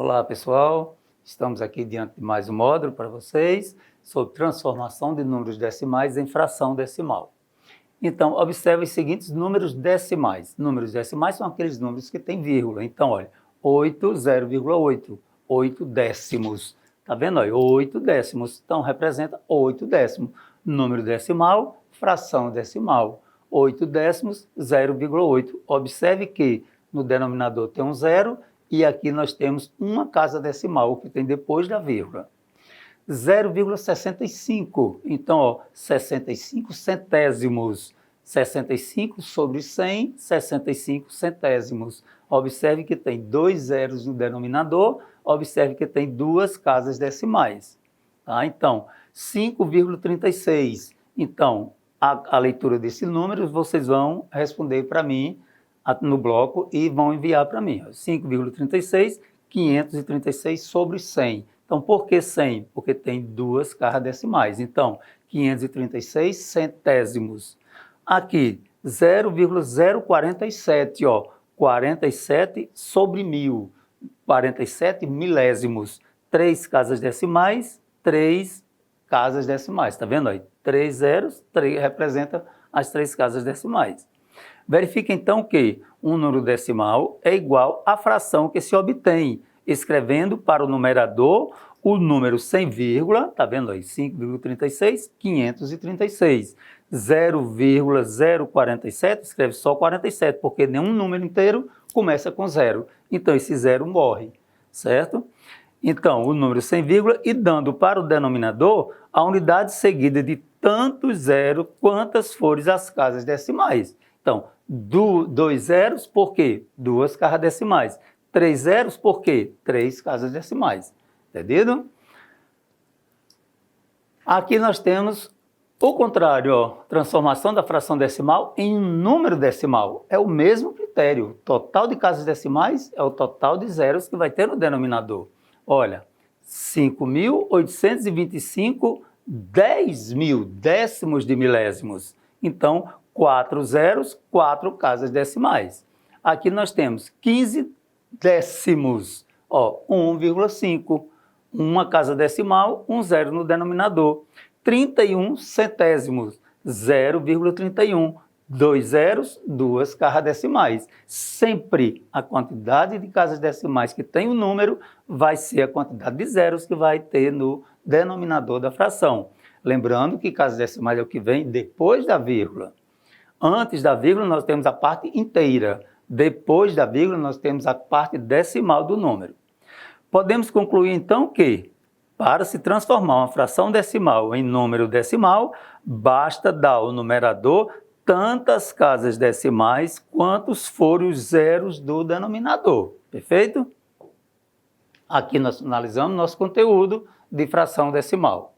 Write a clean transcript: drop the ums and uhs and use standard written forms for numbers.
Olá pessoal, estamos aqui diante de mais um módulo para vocês sobre transformação de números decimais em fração decimal. Então, observe os seguintes números decimais. Números decimais são aqueles números que têm vírgula. Então, olha, 8, 0,8, 8 décimos. Está vendo? Olha, 8 décimos. Então, representa 8 décimos. Número decimal, fração decimal. 8 décimos, 0,8. Observe que no denominador tem um zero e aqui nós temos uma casa decimal, o que tem depois da vírgula. 0,65. Então, ó, 65 centésimos. 65 sobre 100, 65 centésimos. Observe que tem dois zeros no denominador, observe que tem duas casas decimais. Tá? Então, 5,36. Então, a leitura desse número, vocês vão responder para mim no bloco e vão enviar para mim. 5,36, 536 sobre 100. Então, por que 100? Porque tem duas casas decimais. Então, 536 centésimos. Aqui, 0,047, ó, 47 sobre 1000. 47 milésimos. 3 casas decimais, 3 casas decimais. Está vendo aí? 3 zeros, 3 representa as 3 casas decimais. Verifique então que um número decimal é igual à fração que se obtém, escrevendo para o numerador o número sem vírgula, está vendo aí, 5,36, 536. 0,047, escreve só 47, porque nenhum número inteiro começa com zero. Então, esse zero morre, certo? Então, o número sem vírgula e dando para o denominador a unidade seguida de tantos zeros quantas forem as casas decimais. Então, 2 zeros, por quê? 2 casas decimais. 3 zeros, por quê? 3 casas decimais. Entendido? Aqui nós temos o contrário, ó, transformação da fração decimal em um número decimal. É o mesmo critério. O total de casas decimais é o total de zeros que vai ter no denominador. Olha, 5.825 10.000 décimos de milésimos. Então, 4 zeros, 4 casas decimais. Aqui nós temos 15 décimos, ó, 1,5. Uma casa decimal, um zero no denominador. 31 centésimos, 0,31. 2 zeros, 2 casas decimais. Sempre a quantidade de casas decimais que tem o número vai ser a quantidade de zeros que vai ter no denominador da fração. Lembrando que casas decimais é o que vem depois da vírgula. Antes da vírgula nós temos a parte inteira. Depois da vírgula nós temos a parte decimal do número. Podemos concluir então que, para se transformar uma fração decimal em número decimal, basta dar ao numerador tantas casas decimais quantos forem os zeros do denominador. Perfeito? Aqui nós analisamos nosso conteúdo de fração decimal.